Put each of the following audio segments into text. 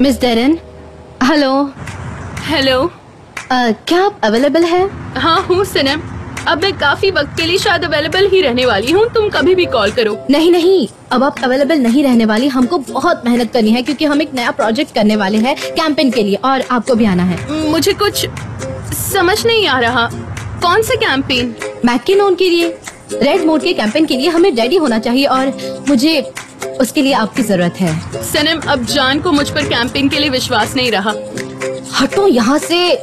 Miss Darren, hello. Hello. क्या आप available हैं? हाँ हूँ सनम, अब मैं काफी वक्त के लिए शायद अवेलेबल ही रहने वाली हूँ, तुम कभी भी कॉल करो। नहीं, अब आप अवेलेबल नहीं रहने वाली। हमको बहुत मेहनत करनी है क्योंकि हम एक नया प्रोजेक्ट करने वाले हैं कैंपेन के लिए और आपको भी आना है। मुझे कुछ समझ नहीं आ रहा, कौन सा कैंपेन? मैकिनोन के लिए, रेड मोड के कैंपेन के लिए हमें रेडी होना चाहिए और मुझे उसके लिए आपकी जरूरत है। सनम, अब जान को मुझ पर कैंपेन के लिए विश्वास नहीं रहा। हटो यहाँ से।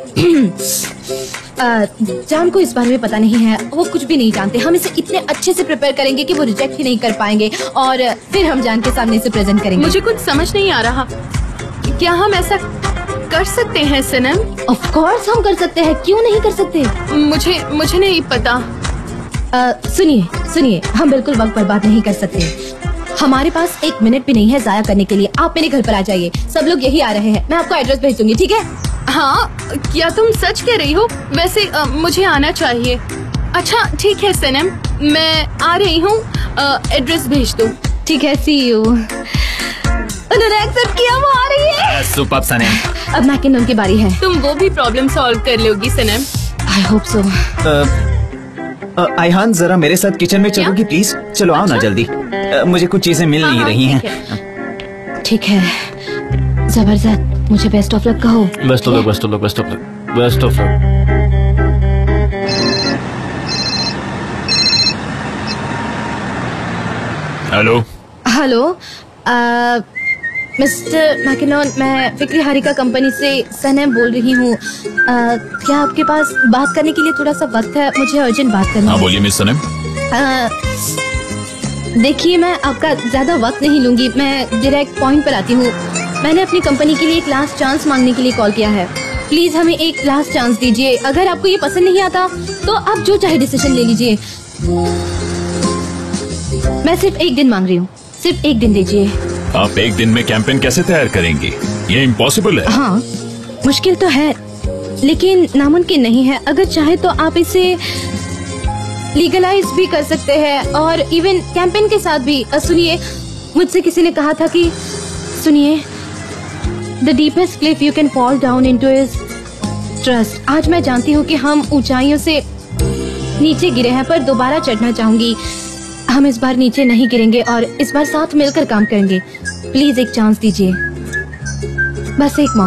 जान को इस बारे में पता नहीं है, वो कुछ भी नहीं जानते। हम इसे इतने अच्छे से प्रिपेयर करेंगे कि वो रिजेक्ट ही नहीं कर पाएंगे और फिर हम जान के सामने इसे प्रेजेंट करेंगे। मुझे कुछ समझ नहीं आ रहा, क्या हम ऐसा कर सकते हैं सनम? ऑफ कोर्स हम कर सकते हैं, क्यों नहीं कर सकते? मुझे नहीं पता। सुनिए, हम बिल्कुल वक्त बर्बाद नहीं कर सकते। हमारे पास 1 मिनट भी नहीं है जाया करने के लिए। आप मेरे घर पर आ जाइए, सब लोग यही आ रहे हैं। मैं आपको एड्रेस भेज दूंगी, ठीक है? हाँ, क्या तुम सच कह रही हो? वैसे मुझे आना चाहिए। अच्छा ठीक है सनम, मैं आ रही हूँ, एड्रेस भेज दो। ठीक है, सी यू। उन्होंने एक्सेप्ट किया, वो आ रही है। सुपर्ब सनम। अब मैकिनोन की बारी है। तुम वो भी प्रॉब्लम सॉल्व कर लोगी सनम? I hope so. आयहान, जरा मेरे साथ किचन में चलोगी प्लीज? चलो आओ ना जल्दी, मुझे कुछ चीजें मिल नहीं रही हैं। ठीक है, जबरदस्त। मुझे बेस्ट ऑफ लक कहो। Best of luck, best of luck, best of luck, best of luck. Hello, mister McKinnon, मैं फिक्री हारिका कंपनी से सनम बोल रही हूँ। क्या आपके पास बात करने के लिए थोड़ा सा वक्त है? मुझे अर्जेंट बात करनी है। हाँ बोलिए मिस सनम। देखिए, मैं आपका ज्यादा वक्त नहीं लूंगी, मैं डायरेक्ट पॉइंट पर आती हूँ। मैंने अपनी कंपनी के लिए एक लास्ट चांस मांगने के लिए कॉल किया है। प्लीज हमें एक लास्ट चांस दीजिए। अगर आपको ये पसंद नहीं आता तो आप जो चाहे डिसीजन ले लीजिए। मैं सिर्फ 1 दिन मांग रही हूँ, सिर्फ 1 दिन दीजिए। आप 1 दिन में कैंपेन कैसे तैयार करेंगी? ये इम्पॉसिबल है। हाँ, मुश्किल तो है लेकिन नामुमकिन नहीं है। अगर चाहे तो आप इसे लीगलाइज भी कर सकते हैं और इवन कैंपेन के साथ भी। सुनिए, मुझसे किसी ने कहा था कि सुनिए, the deepest Cliff you can fall down into is trust. आज मैं जानती हूँ कि हम ऊंचाइयों से नीचे गिरे हैं, पर दोबारा चढ़ना चाहूंगी। हम इस बार नीचे नहीं गिरेंगे और इस बार साथ मिलकर काम करेंगे। प्लीज एक चांस दीजिए, बस एक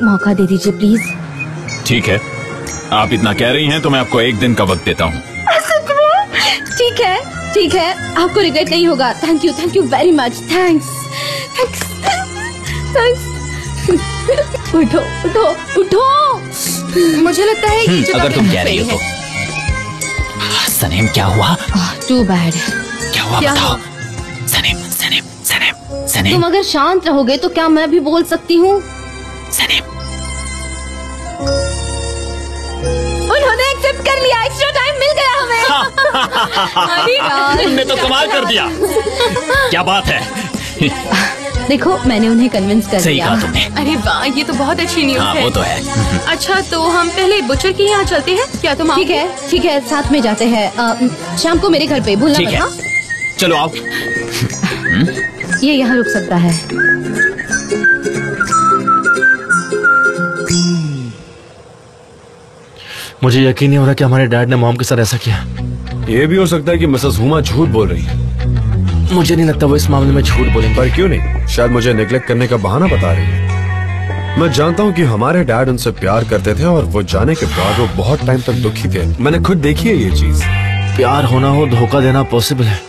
मौका दे दीजिए प्लीज। ठीक है, आप इतना कह रही हैं तो मैं आपको 1 दिन का वक्त देता हूँ। ठीक है, आपको रिग्रेट नहीं होगा। Thank you very much. Thanks. उठो। मुझे लगता है अगर तुम कह रही हो तो। सनम, क्या हुआ? Too bad. क्या हुआ बताओ? सनम। तुम अगर शांत रहोगे तो क्या मैं भी बोल सकती हूँ? सनम, उन्होंने एक्सेप्ट कर लिया, एक्स्ट्रा टाइम मिल गया हमें। तुमने तो कमाल कर दिया। क्या बात है? देखो, मैंने उन्हें कन्विंस कर दिया। सही कहा तुमने। अरे वाह, ये तो बहुत अच्छी न्यूज़ है। वो तो है। अच्छा, तो हम पहले बुचर के यहाँ चलते हैं क्या? तुम ठीक है, साथ में जाते हैं। शाम को मेरे घर पे, भूलना मत। हाँ? चलो आओ। ये यहाँ रुक सकता है। मुझे यकीन नहीं हो रहा कि हमारे डैड ने मॉम के साथ ऐसा किया। ये भी हो सकता है कि मिसेस हुमा झूठ बोल रही है। मुझे नहीं लगता वो इस मामले में झूठ बोलेंगे। पर क्यों नहीं, शायद मुझे नेग्लेक्ट करने का बहाना बता रही है। मैं जानता हूँ कि हमारे डैड उनसे प्यार करते थे और वो जाने के बाद वो बहुत टाइम तक दुखी थे। मैंने खुद देखी है ये चीज। प्यार होना हो, धोखा देना पॉसिबल है,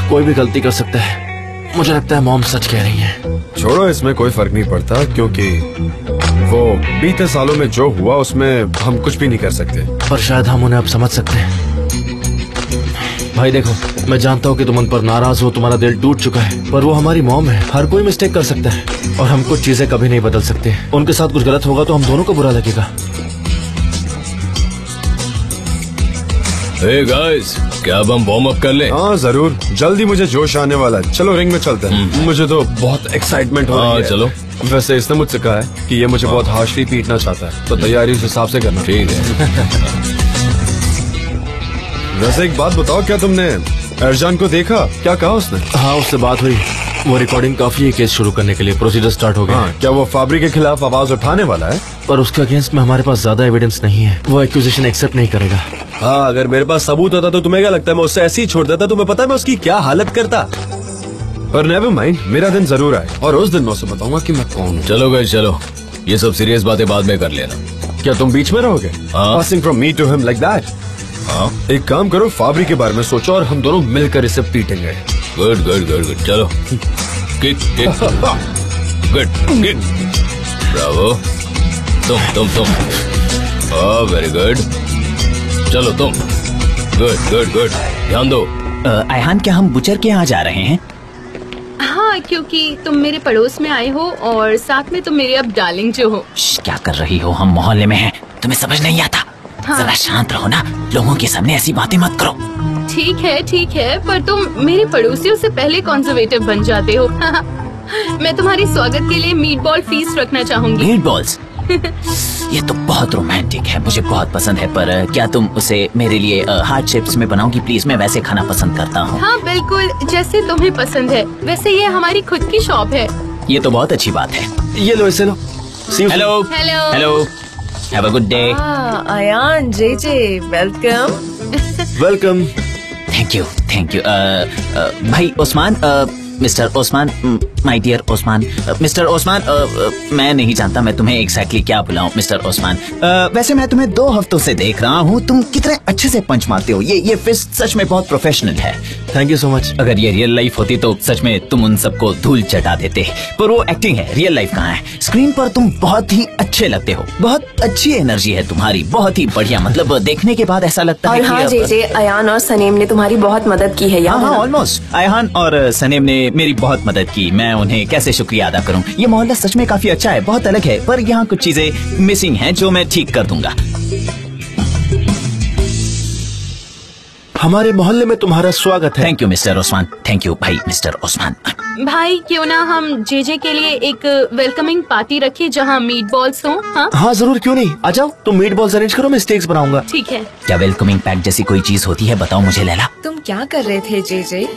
कोई भी गलती कर सकता है। मुझे लगता है मॉम सच कह रही है। छोड़ो, इसमें कोई फर्क नहीं पड़ता क्योंकि वो बीते सालों में जो हुआ उसमें हम कुछ भी नहीं कर सकते। पर शायद हम उन्हें अब समझ सकते हैं। भाई देखो, मैं जानता हूँ कि तुम उन पर नाराज हो, तुम्हारा दिल टूट चुका है, पर वो हमारी मॉम है। हर कोई मिस्टेक कर सकता है और हम कुछ चीजें कभी नहीं बदल सकते। उनके साथ कुछ गलत होगा तो हम दोनों को बुरा लगेगा। Hey guys, क्या अब हम वार्म अप कर ले? हाँ जरूर, जल्दी मुझे जोश आने वाला है। चलो रिंग में चलते हैं। मुझे तो बहुत एक्साइटमेंट हो रही है। चलो। वैसे इसने मुझसे कहा है कि ये मुझे बहुत हार्शली पीटना चाहता है, तो तैयारी उस हिसाब से करना। ठीक है। वैसे एक बात बताओ, क्या तुमने अर्जान को देखा? क्या कहा उसने? हाँ, उससे बात हुई। वो रिकॉर्डिंग काफी है केस शुरू करने के लिए। प्रोसीजर स्टार्ट हो गया। हाँ, क्या वो फाबरी के खिलाफ आवाज उठाने वाला है? पर उसके अगेंस्ट में हमारे पास ज्यादा एविडेंस नहीं है। वो एक्यूजेशन एक्सेप्ट नहीं करेगा। हाँ, अगर मेरे पास सबूत होता तो तुम्हें क्या लगता है मैं उससे ऐसे ही छोड़ देता? तुम्हें पता है मैं उसकी क्या हालत करता? पर नेवर माइंड, मेरा दिन जरूर आए और उस दिन मैं उसे बताऊंगा कि मैं कौन हूँ। चलो गाइस, चलो, ये सब सीरियस बातें बाद में कर लेना। क्या तुम बीच में रहोगे? Passing from me to him like that? हाँ, एक काम करो, फाबरी के बारे में सोचो और हम दोनों मिलकर इसे पीटेंगे। Good good good good. चलो, kick kick, good kick, bravo. तुम वेरी गुड। चलो तुम, गुड गुड गुड। ध्यान दो। आयहान, क्या हम बुचर के यहाँ जा रहे हैं? हाँ, क्योंकि तुम मेरे पड़ोस में आए हो और साथ में तुम मेरे अब डार्लिंग जो हो। क्या कर रही हो? हम मोहल्ले में हैं, तुम्हें समझ नहीं आता? हाँ। जरा शांत रहो ना, लोगों के सामने ऐसी बातें मत करो। ठीक है, पर तुम मेरे पड़ोसियों से पहले कंजर्वेटिव बन जाते हो। मैं तुम्हारे स्वागत के लिए मीट बॉल फीस्ट रखना चाहूंगी। Meat balls? ये तो बहुत रोमांटिक है, मुझे बहुत पसंद है। पर क्या तुम उसे मेरे लिए हार्ट शेप्स में बनाओगी प्लीज? मैं वैसे खाना पसंद करता हूँ। हाँ बिल्कुल, जैसे तुम्हें पसंद है। वैसे ये हमारी खुद की शॉप है। ये तो बहुत अच्छी बात है। ये लो, इसे लो। Hello hello hello, have a good day. Ayhan, JJ, welcome. Welcome. Thank you thank you. भाई Osman, mister Osman, my dear Osman, mister Osman, मैं नहीं जानता मैं तुम्हें एग्जैक्टली क्या बुलाऊं मिस्टर ओस्मान। वैसे मैं तुम्हें 2 हफ्तों से देख रहा हूँ, तुम कितने अच्छे से पंच मारते हो। ये फिस्ट सच में बहुत प्रोफेशनल है। Thank you so much. अगर ये रियल लाइफ होती तो सच में तुम उन सबको धूल चटा देते, पर वो एक्टिंग है, रियल लाइफ कहाँ है? स्क्रीन पर तुम बहुत ही अच्छे लगते हो, बहुत अच्छी एनर्जी है तुम्हारी, बहुत ही बढ़िया। मतलब देखने के बाद ऐसा लगता है और हाँ जेजे, अयान और सनेम ने तुम्हारी बहुत मदद की है। हाँ, ऑलमोस्ट। अयान और सनेम ने मेरी बहुत मदद की, मैं उन्हें कैसे शुक्रिया अदा करूं। ये मोहल्ला सच में काफी अच्छा है, बहुत अलग है, पर यहाँ कुछ चीजें मिसिंग हैं जो मैं ठीक कर दूंगा। हमारे मोहल्ले में तुम्हारा स्वागत है। Thank you mister Osman. Thank you भाई मिस्टर ओस्मान। भाई क्यों ना हम जेजे के लिए एक वेलकमिंग पार्टी रखें जहाँ मीट बॉल्स हो? हाँ जरूर, क्यों नहीं, आ जाओ। तुम मीट बॉल्स अरेंज करो, मैं स्टेक्स बनाऊंगा। ठीक है। क्या वेलकमिंग पैक जैसी कोई चीज होती है? बताओ मुझे लैला। तुम क्या कर रहे थे जेजे?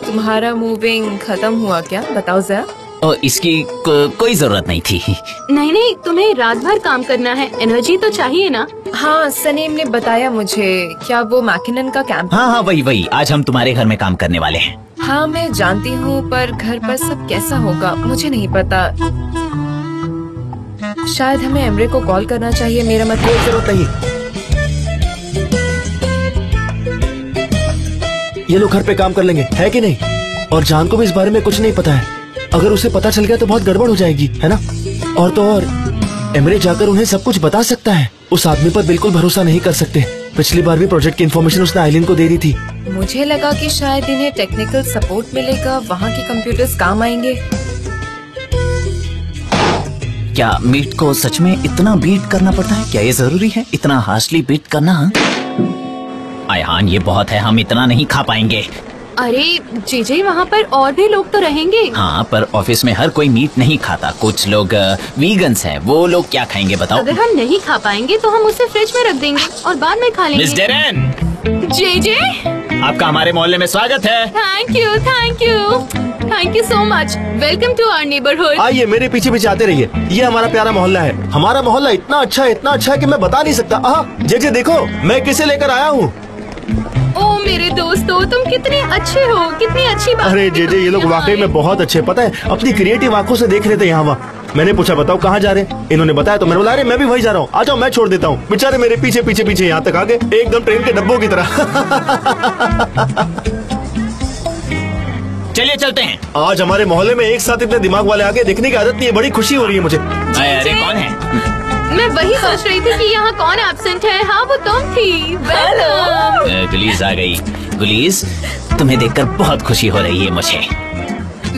तुम्हारा मूविंग खत्म हुआ क्या? बताओ जरा। इसकी कोई जरूरत नहीं थी। नहीं, तुम्हें रात भर काम करना है, एनर्जी तो चाहिए ना। हाँ, सनेम ने बताया मुझे। क्या वो मैकिनन का कैंप? हाँ, वही। आज हम तुम्हारे घर में काम करने वाले हैं। हाँ मैं जानती हूँ, पर घर पर सब कैसा होगा मुझे नहीं पता। शायद हमें एमरे को कॉल करना चाहिए। मेरा मतलब जरूरत नहीं। ये लोग घर पे काम कर लेंगे, है कि नहीं? और जान को भी इस बारे में कुछ नहीं पता है। अगर उसे पता चल गया तो बहुत गड़बड़ हो जाएगी, है ना? और तो और एमरे जाकर उन्हें सब कुछ बता सकता है। उस आदमी पर बिल्कुल भरोसा नहीं कर सकते। पिछली बार भी प्रोजेक्ट की इन्फॉर्मेशन उसने आइलिन को दे दी थी। मुझे लगा कि शायद इन्हें टेक्निकल सपोर्ट मिलेगा, वहाँ के कंप्यूटर्स काम आएंगे। क्या मीट को सच में इतना बीट करना पड़ता है? क्या ये जरूरी है इतना हार्शली बीट करना? आयहान, ये बहुत है, हम इतना नहीं खा पाएंगे। अरे जेजे, वहाँ पर और भी लोग तो रहेंगे। हाँ, पर ऑफिस में हर कोई मीट नहीं खाता। कुछ लोग वीगन्स हैं, वो लोग क्या खाएंगे बताओ? अगर हम नहीं खा पाएंगे तो हम उसे फ्रिज में रख देंगे और बाद में खा लेंगे। मिस डेरेन, जेजे, आपका हमारे मोहल्ले में स्वागत है। Thank you so much. Welcome to our neighbourhood. आइए, मेरे पीछे पीछे आते रहिए। ये हमारा प्यारा मोहल्ला है। हमारा मोहल्ला इतना अच्छा है कि मैं बता नहीं सकता। जेजे देखो, मैं किसे लेकर आया हूँ। ओ मेरे दोस्तों, तुम कितने अच्छे हो, कितनी अच्छी बात। अरे जे ये लोग वाकई में बहुत अच्छे, पता है अपनी क्रिएटिव आंखों से देख रहे थे यहाँ वहाँ। मैंने पूछा बताओ कहाँ जा रहे हैं, इन्होंने बताया तो मैंने बोला अरे मैं भी वही जा रहा हूँ, आ जाओ मैं छोड़ देता हूँ। बेचारे मेरे पीछे पीछे पीछे यहाँ तक आ गए, एकदम ट्रेन के डब्बों की तरह। चलिए चलते हैं। आज हमारे मोहल्ले में एक साथ इतने दिमाग वाले आ गए, देखने की आदत नहीं है, बड़ी खुशी हो रही है मुझे। अरे कौन है? मैं वही सोच रही थी कि यहाँ कौन एब्सेंट है। हाँ वो तुम थी। वेलकम। गुलीज आ गई। गुलीज, तुम्हें देखकर बहुत खुशी हो रही है मुझे।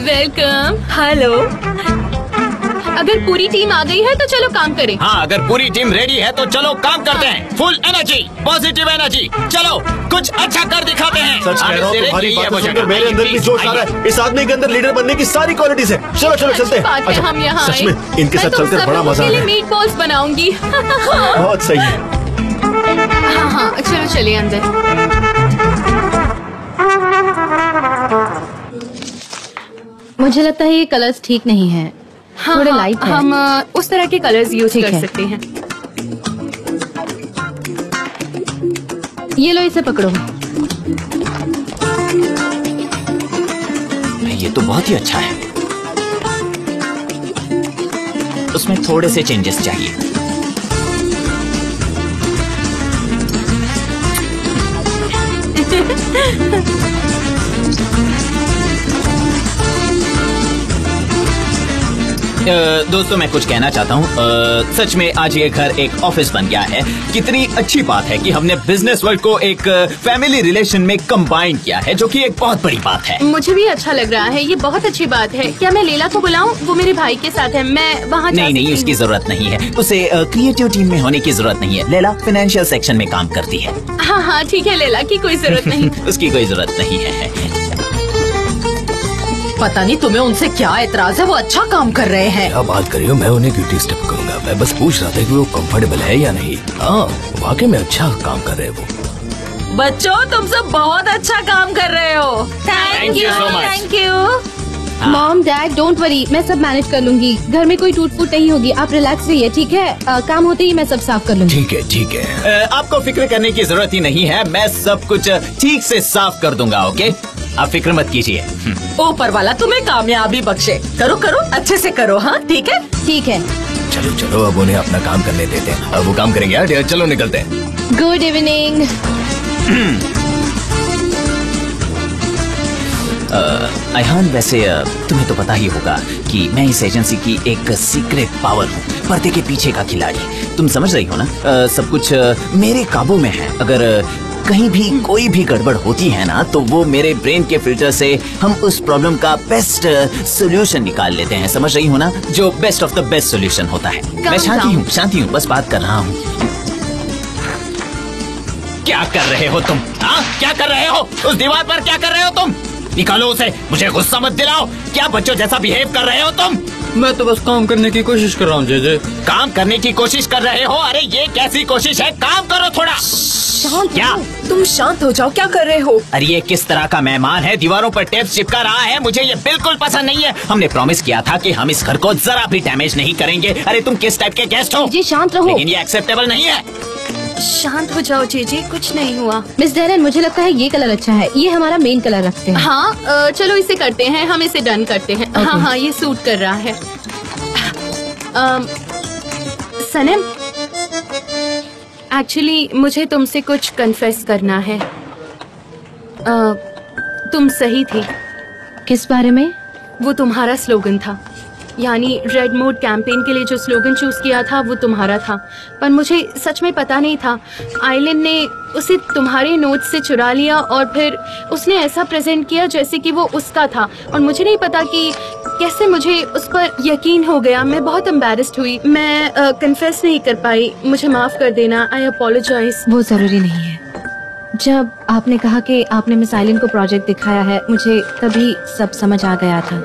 वेलकम। हेलो। अगर पूरी टीम आ गई है तो चलो काम करें। हाँ, अगर पूरी टीम रेडी है तो चलो काम करते हैं। Full energy, positive energy. चलो कुछ अच्छा कर दिखाते हैं। सच कह रहा हूँ, तुम्हारी बातें सुनकर मेरे अंदर भी जोश आ रहा है। इस आदमी के अंदर लीडर बनने की सारी क्वालिटीज है। चलो चलो चलते हैं। अच्छा, हम यहाँ सच में इनके साथ चलकर बड़ा मजा आ रहा है। मीट बॉल्स बनाऊंगी। बहुत सही है। हाँ हाँ चलो चलिए अंदर। मुझे लगता है ये कलर्स ठीक नहीं है। हाँ, थोड़े लाइट है। हम उस तरह के कलर्स यूज ठीक कर है। सकते हैं। ये लो, इसे पकड़ो। ये तो बहुत ही अच्छा है। उसमें थोड़े से चेंजेस चाहिए। दोस्तों मैं कुछ कहना चाहता हूँ। सच में आज ये घर एक ऑफिस बन गया है। कितनी अच्छी बात है कि हमने बिजनेस वर्ल्ड को एक फैमिली रिलेशन में कंबाइन किया है, जो कि एक बहुत बड़ी बात है। मुझे भी अच्छा लग रहा है, ये बहुत अच्छी बात है। क्या मैं लैला को बुलाऊं? वो मेरे भाई के साथ है, मैं वहाँ नहीं नहीं, उसकी जरूरत नहीं है। उसे क्रिएटिव टीम में होने की जरूरत नहीं है। लैला फाइनेंशियल सेक्शन में काम करती है। हाँ हाँ ठीक है, लैला की कोई जरूरत नहीं। उसकी कोई जरूरत नहीं है। पता नहीं तुम्हें उनसे क्या एतराज है, वो अच्छा काम कर रहे हैं। क्या बात कर रही हो, मैं उन्हें क्यों डिस्टर्ब करूंगा। मैं बस पूछ रहा था कि वो कंफर्टेबल है या नहीं। हाँ वाकई में अच्छा काम कर रहे हैं वो। बच्चों तुम सब बहुत अच्छा काम कर रहे हो। Thank you so much. Thank you. Mom dad don't worry, मैं सब मैनेज कर लूंगी। घर में कोई टूट फूट नहीं होगी, आप रिलैक्स रहिए, ठीक है? काम होते ही मैं सब साफ कर लूंगी। ठीक है ठीक है। आपको फिक्र करने की जरूरत ही नहीं है, मैं सब कुछ ठीक से साफ कर दूंगा। ओके, आप फिक्र मत कीजिए। ऊपर वाला तुम्हें कामयाबी बख्शे। करो करो, अच्छे से करो। हाँ ठीक है ठीक है। चलो चलो अब उन्हें अपना काम करने देते हैं, अब वो काम करेंगे यार। चलो निकलते हैं। Good evening. अयहान, वैसे तुम्हें तो पता ही होगा कि मैं इस एजेंसी की एक सीक्रेट पावर हूँ, पर्दे के पीछे का खिलाड़ी। तुम समझ रही हो ना? सब कुछ मेरे काबू में है। अगर कहीं भी कोई भी गड़बड़ होती है ना, तो वो मेरे ब्रेन के फिल्टर से हम उस प्रॉब्लम का बेस्ट सोल्यूशन निकाल लेते हैं। समझ रही हो ना? जो best of the best solution होता है। मैं शांति हूँ, बस बात कर रहा हूँ। क्या कर रहे हो तुम? हाँ क्या कर रहे हो? उस दीवार पर क्या कर रहे हो तुम? निकालो उसे, मुझे गुस्सा मत दिलाओ। क्या बच्चों जैसा बिहेव कर रहे हो तुम? मैं तो बस काम करने की कोशिश कर रहा हूँ जे। काम करने की कोशिश कर रहे हो? अरे ये कैसी कोशिश है? काम करो थोड़ा। क्या? तुम शांत हो जाओ, क्या कर रहे हो? अरे ये किस तरह का मेहमान है? दीवारों पर टेप चिपका रहा है, मुझे ये बिल्कुल पसंद नहीं है। हमने प्रॉमिस किया था कि हम इस घर को जरा भी डैमेज नहीं करेंगे। अरे तुम किस टाइप के गेस्ट हो? जी शांत रहो। लेकिन ये एक्सेप्टेबल नहीं है। शांत हो जाओ जीजी, कुछ नहीं हुआ। मिस डेरन, मुझे लगता है ये कलर अच्छा है, ये हमारा मेन कलर रखते हैं। हाँ चलो इसे करते हैं, हम इसे डन करते हैं। हाँ हाँ ये सूट कर रहा है। सनम, एक्चुअली मुझे तुमसे कुछ कन्फेस करना है। तुम सही थी। किस बारे में? वो तुम्हारा स्लोगन था, यानी रेड मोड कैंपेन के लिए जो स्लोगन चूज किया था वो तुम्हारा था, पर मुझे सच में पता नहीं था। आइलिन ने उसे तुम्हारे नोट से चुरा लिया और फिर उसने ऐसा प्रेजेंट किया जैसे कि वो उसका था, और मुझे नहीं पता कि कैसे मुझे उस पर यकीन हो गया। मैं बहुत एम्बैरेस्ड हुई, मैं कन्फेस नहीं कर पाई, मुझे माफ कर देना। आई अपोलोजाइज। वो जरूरी नहीं है। जब आपने कहा कि आपने मिस आइलिन को प्रोजेक्ट दिखाया है, मुझे तभी सब समझ आ गया था।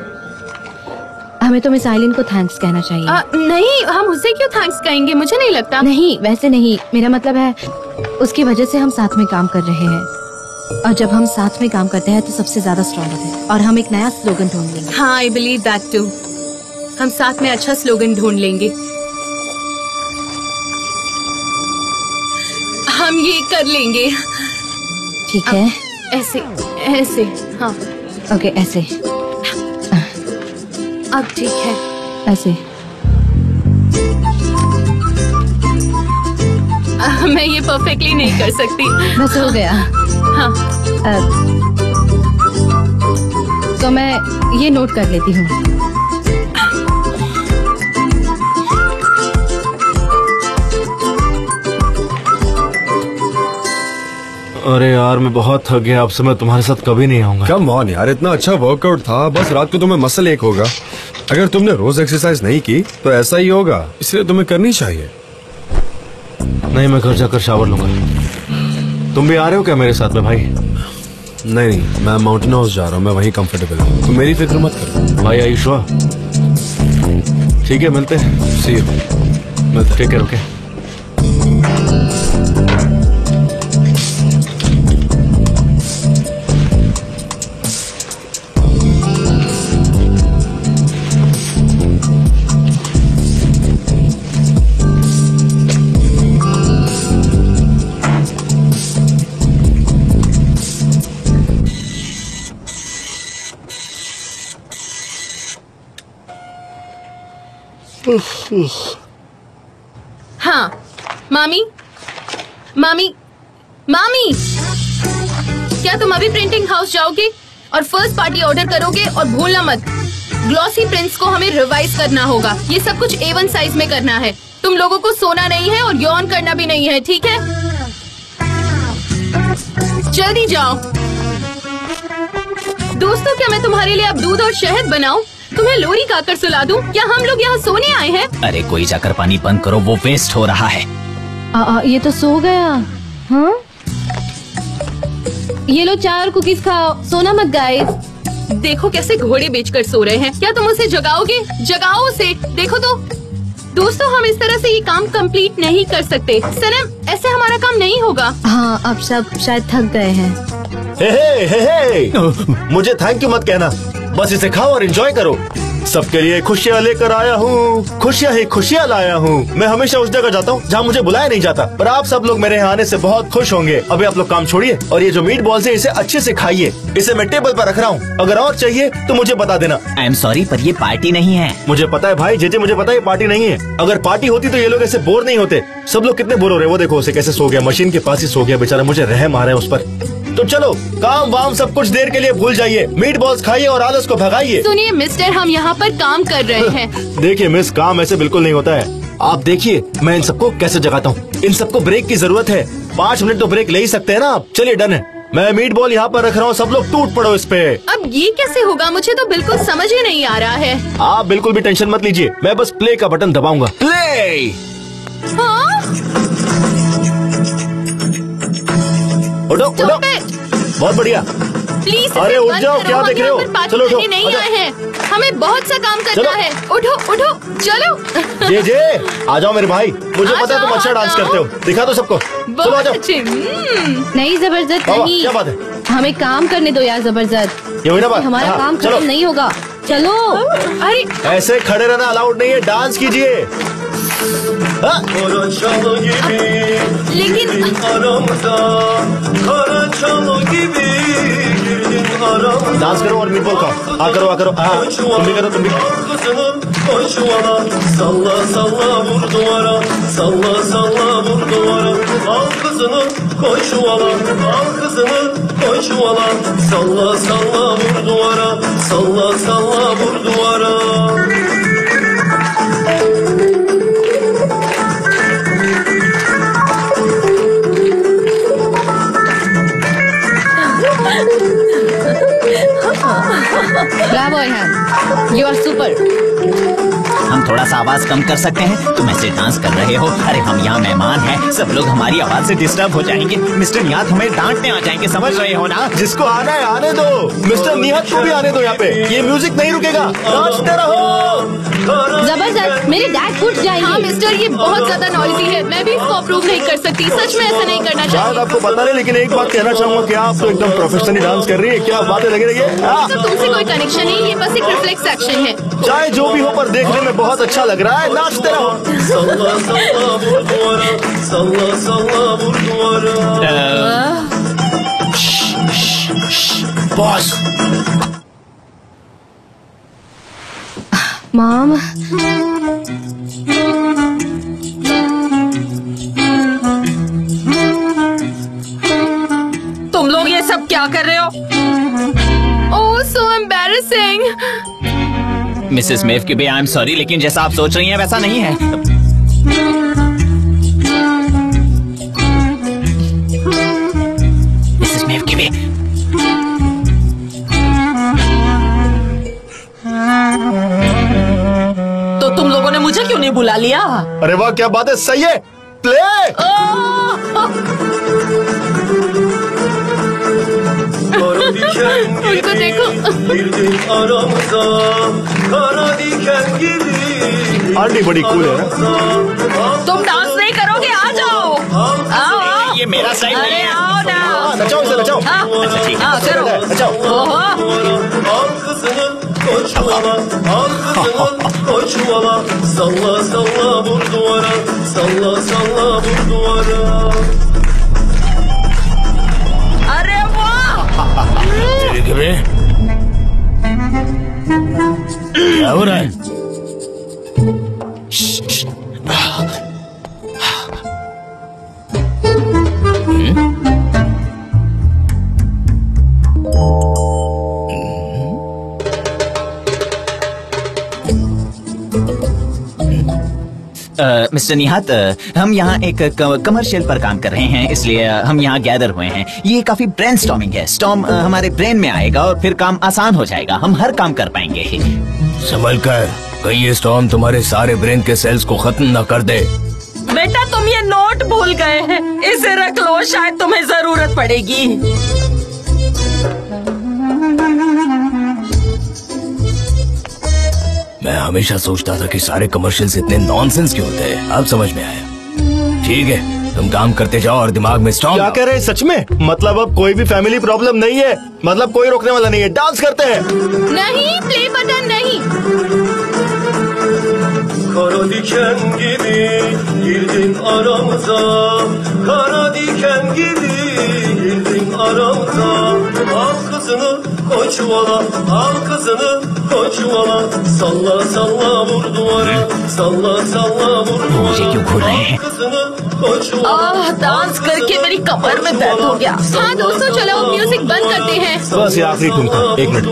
हमें तो मिस आइलिन को थैंक्स कहना चाहिए। नहीं, हम उसे क्यों थैंक्स कहेंगे? मुझे नहीं लगता। नहीं, वैसे नहीं, मेरा मतलब है उसकी वजह से हम साथ में काम कर रहे हैं, और जब हम साथ में काम करते हैं तो सबसे ज्यादा स्ट्रॉन्ग होते हैं, और हम एक नया स्लोगन ढूंढ लेंगे। हाँ, आई बिलीव दैट टू। हम साथ में अच्छा स्लोगन ढूंढ लेंगे। हम ये कर लेंगे। ठीक है। ऐसे ऐसे, हाँ। ओके, ऐसे। अब ठीक है। ऐसे। मैं ये परफेक्टली नहीं कर सकती। बस हो गया। हाँ। तो मैं ये नोट कर लेती हूँ। अरे यार मैं बहुत थक गया, आपसे मैं तुम्हारे साथ कभी नहीं आऊंगा। कम ऑन यार, इतना अच्छा वर्कआउट था, बस रात को तुम्हें मसल एक होगा। अगर तुमने रोज एक्सरसाइज नहीं की तो ऐसा ही होगा, इसलिए तुम्हें करनी चाहिए। नहीं, मैं घर जाकर शावर लूंगा। तुम भी आ रहे हो क्या मेरे साथ में भाई? नहीं, मैं माउंटेन हाउस जा रहा हूँ, मैं वहीं कंफर्टेबल हूँ, तुम मेरी फिक्र मत करो। भाई आयुष्वा, ठीक है, मिलते हैं। सी यू। मिलते, टेक केयर। ओके। हाँ, मामी, मामी, मामी, क्या तुम अभी प्रिंटिंग हाउस जाओगे और फर्स्ट पार्टी ऑर्डर करोगे? और भूलना मत, ग्लॉसी प्रिंट्स को हमें रिवाइज करना होगा। ये सब कुछ A1 साइज में करना है। तुम लोगों को सोना नहीं है और यौन करना भी नहीं है, ठीक है? जल्दी जाओ। दोस्तों, क्या मैं तुम्हारे लिए अब दूध और शहद बनाऊं? तुम्हें लोरी गाकर सुला दूं? क्या हम लोग यहाँ सोने आए हैं? अरे कोई जाकर पानी बंद करो, वो वेस्ट हो रहा है। ये तो सो गया। हाँ, ये लो 4 कुकीज खाओ, सोना मत गाइस। देखो कैसे घोड़े बेचकर सो रहे हैं। क्या तुम उसे जगाओगे? जगाओ उसे। देखो तो। दोस्तों, हम इस तरह से ये काम कंप्लीट नहीं कर सकते। सनम, ऐसे हमारा काम नहीं होगा। हाँ, अब सब शायद थक गए हैं। मुझे थैंक यू मत कहना, बस इसे खाओ और एंजॉय करो। सबके लिए खुशियाँ लेकर आया हूँ, खुशियाँ ही खुशियाँ लाया हूँ। मैं हमेशा उस जगह जाता हूँ जहाँ मुझे बुलाया नहीं जाता, पर आप सब लोग मेरे यहाँ आने से बहुत खुश होंगे। अभी आप लोग काम छोड़िए और ये जो मीट बॉल्स है इसे अच्छे से खाइए। इसे मैं टेबल पर रख रहा हूँ, अगर और चाहिए तो मुझे बता देना। आई एम सॉरी, पर ये पार्टी नहीं है। मुझे पता है भाई, जे मुझे पता है ये पार्टी नहीं है। अगर पार्टी होती तो ये लोग ऐसे बोर नहीं होते। सब लोग कितने बोर हो रहे हैं, वो देखो उसे कैसे सो गया, मशीन के पास ही सो गया बेचारा। मुझे रहम आ रहा है उस पर। तो चलो, काम वाम सब कुछ देर के लिए भूल जाइए, मीट बॉल्स खाइए और आलस को भगाइए। सुनिए मिस्टर, हम यहाँ पर काम कर रहे हैं। देखिए मिस, काम ऐसे बिल्कुल नहीं होता है। आप देखिए मैं इन सबको कैसे जगाता हूँ। इन सबको ब्रेक की जरूरत है, 5 मिनट तो ब्रेक ले ही सकते हैं ना आप। चलिए डन है, मैं मीट बॉल यहाँ पर रख रहा हूँ, सब लोग टूट पड़ो इस पे। अब ये कैसे होगा? मुझे तो बिल्कुल समझ ही नहीं आ रहा है। आप बिल्कुल भी टेंशन मत लीजिए, मैं बस प्ले का बटन दबाऊंगा। प्ले। हाँ? उठो उठो, बहुत बढ़िया। प्लीज अरे उठ जाओ, क्या देख रहे हो? चलो उठो। नहीं आए हैं, हमें बहुत सा काम करना है। उठो उठो, चलो। जे आ जाओ मेरे भाई, मुझे पता है तुम अच्छा डांस करते हो, दिखा दो सबको। चलो आ जाओ। नहीं जबरदस्त नहीं, क्या बात है? हमें काम करने दो यार जबरदस्त। ये हुई ना बात? हमारा काम खत्म नहीं होगा। चलो। अरे ऐसे खड़े रहना अलाउड नहीं है, डांस कीजिए। लेकिन डांस करो और मीट बॉल खाओ। आ करो, आ करो। हाँ, तुम भी करो, तुम भी। Salla salla vur duvara, salla salla vur duvara. Al kızını koy çuvala, al kızını koy çuvala. Salla salla vur duvara, salla salla vur duvara. Bravo Rehan, you are super. हम थोड़ा सा आवाज कम कर सकते हैं? तुम ऐसे डांस कर रहे हो। अरे हम यहाँ मेहमान हैं, सब लोग हमारी आवाज से डिस्टर्ब हो जाएंगे। मिस्टर निहात हमें डांटने आ जाएंगे, समझ रहे हो ना? जिसको आना है आने दो, मिस्टर निहात को भी आने दो यहाँ पे। ये म्यूजिक नहीं रुकेगा, नाचते रहो। जबरदस्त, मेरे डैड फूट जाएंगे। हाँ मिस्टर, ये बहुत ज्यादा नॉइजी है, मैं भी इसको अप्रूव नहीं कर सकती। सच में ऐसा नहीं करना चाहिए। शायद आपको पता नहीं, लेकिन एक बात कहना चाहूंगा कि आप तो एकदम प्रोफेशनली डांस कर रही है। क्या बातें लग रही है? तुमसे कोई कनेक्शन नहीं, ये बस एक रिफ्लेक्स एक्शन है। चाहे जो भी हो, पर देखने में बहुत अच्छा लग रहा है। नाचते रहो। Salla salla vur duvara, salla salla vur duvara. Boss. Mom, तुम लोग ये सब क्या कर रहे हो? ओह सो एम्बैरेसिंग। मिसेस मेव की भी आई एम सॉरी, लेकिन जैसा आप सोच रही हैं वैसा नहीं है। मिसेस मेव की भी। तो तुम लोगों ने मुझे क्यों नहीं बुला लिया? अरे वाह, क्या बात है, सही है, प्ले। उनको देखो। आंटी बड़ी कूल है ना? तुम डांस नहीं करोगे? आ जाओ, आओ आओ। ये मेरा साइड नहीं है। आओ ना। नचाओ इसे, नचाओ। अच्छा ठीक है। करो। नचाओ। Salla salla vur duvara, salla salla vur duvara. अरे वाह! क्या हो रहा है? मिस्टर निहात, हम यहाँ एक कमर्शियल पर काम कर रहे हैं, इसलिए हम यहाँ गैदर हुए हैं। ये काफी ब्रेनस्टॉर्मिंग है। स्टॉर्म हमारे ब्रेन में आएगा और फिर काम आसान हो जाएगा, हम हर काम कर पाएंगे। संभल कर, कहीं ये स्टॉर्म तुम्हारे सारे ब्रेन के सेल्स को खत्म न कर दे। बेटा तुम ये नोट भूल गए हैं, इसे रख लो, शायद तुम्हें जरूरत पड़ेगी। मैं हमेशा सोचता था कि सारे कमर्शियल्स इतने नॉनसेंस क्यों होते हैं, अब समझ में आया। ठीक है, तुम काम करते जाओ और दिमाग में स्टॉर्म। क्या कह रहे हैं सच में? मतलब अब कोई भी फैमिली प्रॉब्लम नहीं है, मतलब कोई रोकने वाला नहीं है, डांस करते हैं। नहीं, प्ले बटन नहीं। Kara diken gibi girdin aramıza, kara diken gibi girdin aramıza. Al kızını koy çuvala, al kızını koy çuvala. Salla salla vur duvara, salla salla vur मुझे क्यों घूर रहे हैं? kızını koy çuvala. डांस करके मेरी कमर में दर्द हो गया। हाँ दोस्तों, चलो म्यूजिक बंद करते हैं। बस ये आखिरी टून था, 1 मिनट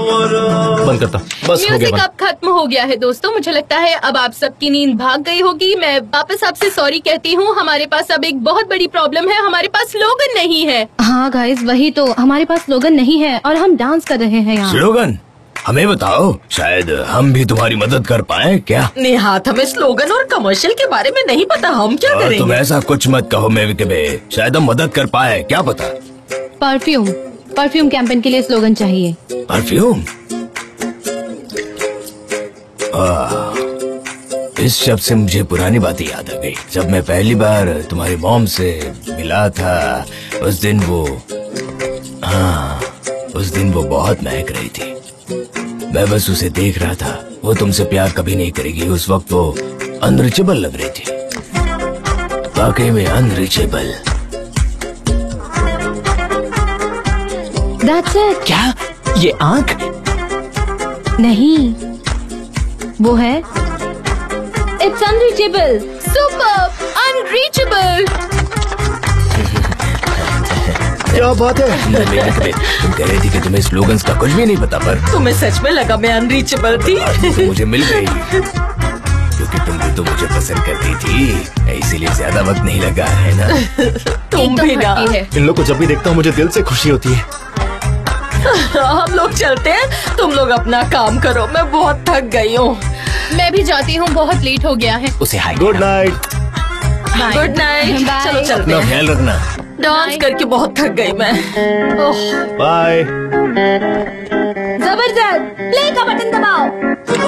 बंद करता, बस हो गया म्यूजिक बंद। अब खत्म हो गया है दोस्तों। मुझे लगता है अब आप सबकी नींद भाग गई होगी। मैं वापस आपसे सॉरी कहती हूँ। हमारे पास अब एक बहुत बड़ी प्रॉब्लम है, हमारे पास लोगन नहीं है। हाँ गाइस, वही तो, हमारे पास स्लोगन नहीं है और हम डांस कर रहे हैं यहाँ। स्लोगन? हमें बताओ, शायद हम भी तुम्हारी मदद कर पाए क्या? निहात, हमें स्लोगन और कमर्शियल के बारे में नहीं पता, हम क्या और तुम करेंगे? ऐसा कुछ मत कहो मेवे के बे, शायद हम मदद कर पाए, क्या पता। परफ्यूम कैंपेन के लिए स्लोगन चाहिए। परफ्यूम? इस शब्द से मुझे पुरानी बातें याद आ गई। जब मैं पहली बार तुम्हारी मॉम से मिला था, उस दिन वो बहुत महक रही थी। मैं बस उसे देख रहा था। वो तुमसे प्यार कभी नहीं करेगी, उस वक्त वो अनरीचेबल लग रही थी, वाकई में अनरीचेबल। That's it। क्या ये आंख? नहीं, वो है It's unreachable। Super unreachable. क्या बात है? तुम कह रही थी कि तुम्हें स्लोगन्स का कुछ भी नहीं पता, पर तुम्हें सच में लगा मैं अनरीचेबल थी? तो मुझे मिल गई, क्योंकि तुम भी तो मुझे पसंद करती थी, इसीलिए ज्यादा वक्त नहीं लगा, है ना? तुम भी ना। इन लोग को जब भी देखता हूँ मुझे दिल से खुशी होती है। हम लोग चलते हैं, तुम लोग अपना काम करो, मैं बहुत थक गई हूँ। मैं भी जाती हूँ, बहुत लेट हो गया है। उसे hi. Good night. Good night. चलो चलते अपना हैं। ख्याल रखना। डांस करके बहुत थक गई मैं। ओह, बाय। जबरदस्त, प्ले का बटन दबाओ।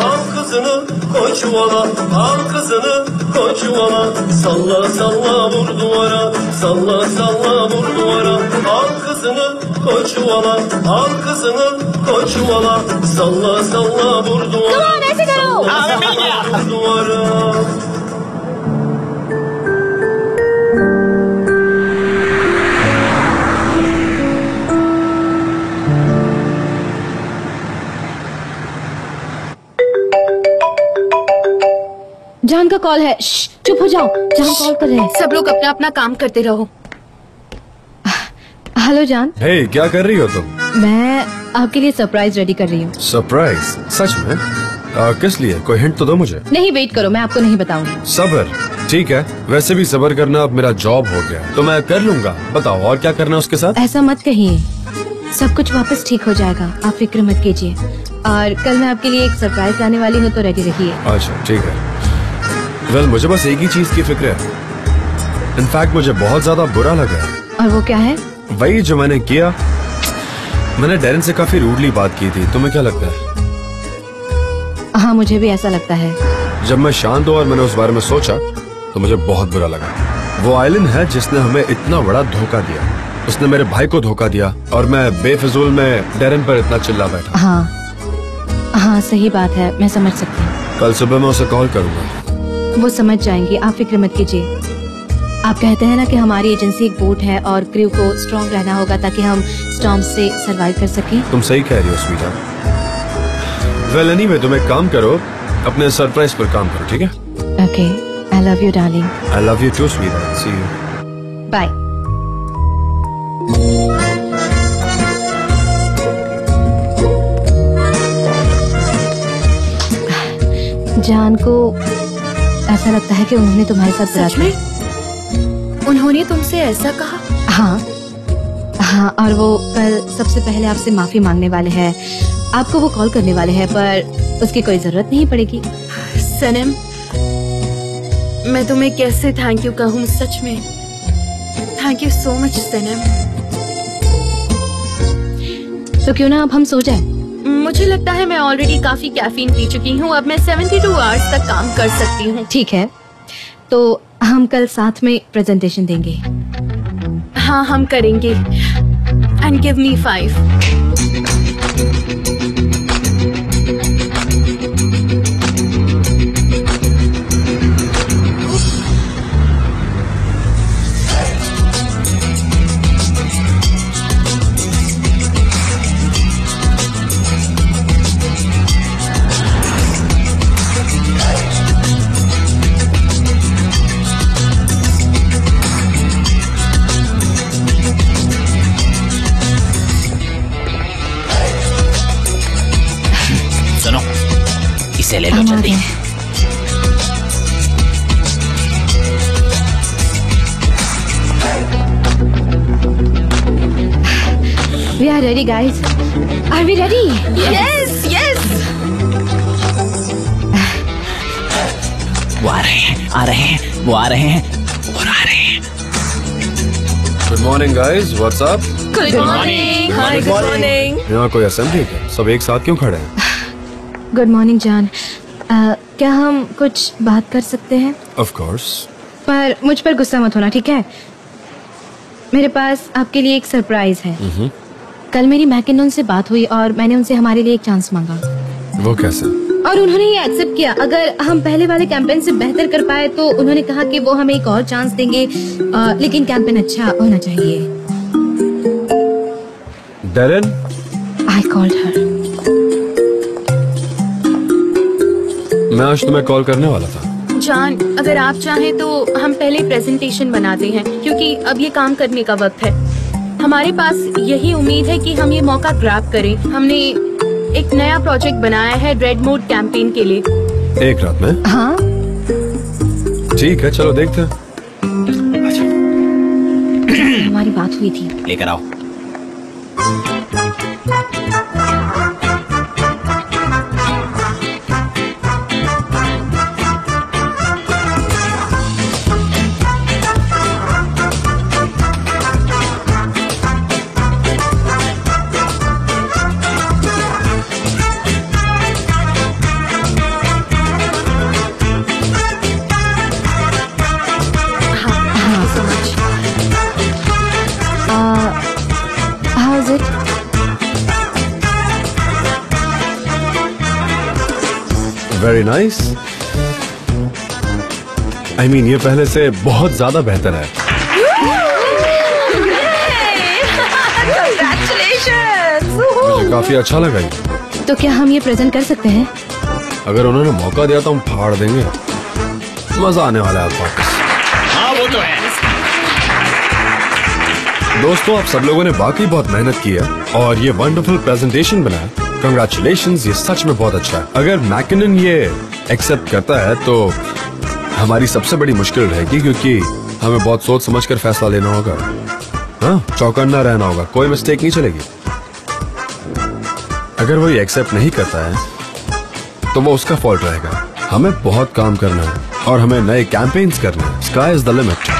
Al kızını koy çuvala, al kızını koy çuvala. Salla salla vur duvara, salla salla vur duvara. Al kızını koy çuvala, al kızını koy çuvala. Salla salla vur duvara. Come on, ऐसे करो। Vur duvara. का call है। श्श, चुप हो जाओ, जान call कर रहे हैं। सब लोग अपना अपना काम करते रहो। हेलो जान। हे, क्या कर रही हो तुम? मैं आपके लिए सरप्राइज रेडी कर रही हूँ। सरप्राइज? सच में? किस लिए? कोई हिंट तो दो मुझे। नहीं, वेट करो, मैं आपको नहीं बताऊंगी। सब्र? ठीक है, वैसे भी सब्र करना अब मेरा जॉब हो गया, तो मैं कर लूंगा। बताओ और क्या करना है उसके साथ? ऐसा मत कहिए, सब कुछ वापस ठीक हो जाएगा, आप फिक्र मत कीजिए। और कल मैं आपके लिए एक सरप्राइज लाने वाली हूँ, तो रेडी रहिए। अच्छा ठीक है। वेल, मुझे बस एक ही चीज की फिक्र है। इनफैक्ट मुझे बहुत ज्यादा बुरा लगा। और वो क्या है? वही जो मैंने किया। मैंने डैरन से काफी रूडली बात की थी। तुम्हें क्या लगता है? हाँ, मुझे भी ऐसा लगता है। जब मैं शांत हुआ और मैंने उस बारे में सोचा तो मुझे बहुत बुरा लगा। वो आइलिन है जिसने हमें इतना बड़ा धोखा दिया। उसने मेरे भाई को धोखा दिया और मैं बेफिजूल में डैरन पर इतना चिल्ला बैठा। हाँ, सही बात है, मैं समझ सकती हूँ। कल सुबह मैं उसे कॉल करूंगा। वो समझ जाएंगी, आप फिक्र मत कीजिए। आप कहते हैं ना कि हमारी एजेंसी एक बोट है और क्रू को स्ट्रॉन्ग रहना होगा ताकि हम स्टॉर्म से सरवाइव कर सकें। तुम सही कह रही हो स्वीटा। वेल एनीवे, तुम एक काम करो, अपने सरप्राइज पर काम करो, ठीक है? Okay, I love you darling. I love you too स्वीटा। See you. बाय। जान को ऐसा लगता है कि उन्होंने तुम्हारे साथ बुरा किया। उन्होंने तुमसे ऐसा कहा? हाँ, और वो कल सबसे पहले आपसे माफी मांगने वाले हैं। आपको वो कॉल करने वाले हैं, पर उसकी कोई जरूरत नहीं पड़ेगी। सनम, मैं तुम्हें कैसे थैंक यू कहूँ, सच में थैंक यू सो मच सनम। तो क्यों ना अब हम सो जाए? मुझे लगता है मैं ऑलरेडी काफी कैफीन पी चुकी हूँ। अब मैं 72 आवर्स तक काम कर सकती हूँ। ठीक है, तो हम कल साथ में प्रेजेंटेशन देंगे। हाँ, हम करेंगे। And give me 5। ले लो जल्दी। We are ready, guys. Are we ready? Yes, yes. वो आ रहे हैं, आ रहे हैं, वो आ रहे हैं और आ रहे हैं। Good morning guys, what's up? Good morning. Hi, good morning. यहाँ कोई असेंबली है? सब एक साथ क्यों खड़े हैं? गुड मॉर्निंग जान। क्या हम कुछ बात कर सकते हैं? Of course. पर मुझ पर गुस्सा मत होना, ठीक है? मेरे पास आपके लिए एक सरप्राइज है। कल मेरी मैकिनन से बात हुई और मैंने उनसे हमारे लिए एक चांस मांगा। वो कैसे? और उन्होंने ये एक्सेप्ट किया। अगर हम पहले वाले कैंपेन से बेहतर कर पाए तो उन्होंने कहा कि वो हमें एक और चांस देंगे, लेकिन कैंपेन अच्छा होना चाहिए। डैरन? I called her. मैं आज तुम्हें कॉल करने वाला था। जान, अगर आप चाहें तो हम पहले प्रेजेंटेशन बनाते हैं, क्योंकि अब ये काम करने का वक्त है। हमारे पास यही उम्मीद है कि हम ये मौका ग्रैब करें। हमने एक नया प्रोजेक्ट बनाया है रेड मोड कैंपेन के लिए। एक रात में? हाँ। ठीक है, चलो देखते हैं। हमारी बात हुई थी। लेकर आओ। How's it? Very nice. I mean, ये पहले से बहुत ज्यादा बेहतर है। मुझे काफी अच्छा लगा ये। तो क्या हम ये प्रेजेंट कर सकते हैं? अगर उन्होंने मौका दिया तो हम फाड़ देंगे। मजा आने वाला है वापस। हाँ वो तो है। दोस्तों, आप सब लोगों ने वाकई बहुत मेहनत की है और ये वंडरफुल प्रेजेंटेशन बनाया। कंग्रेचुलेशंस, ये सच में बहुत अच्छा है। अगर मैकिनन ये एक्सेप्ट करता है तो हमारी सबसे बड़ी मुश्किल रहेगी, क्योंकि हमें बहुत सोच समझ कर फैसला लेना होगा। हाँ, चौकन्ना रहना होगा, कोई मिस्टेक नहीं चलेगी। अगर वो ये एक्सेप्ट नहीं करता है तो वो उसका फॉल्ट रहेगा। हमें बहुत काम करना है और हमें नए कैंपेन्स करने हैं। Sky is the limit.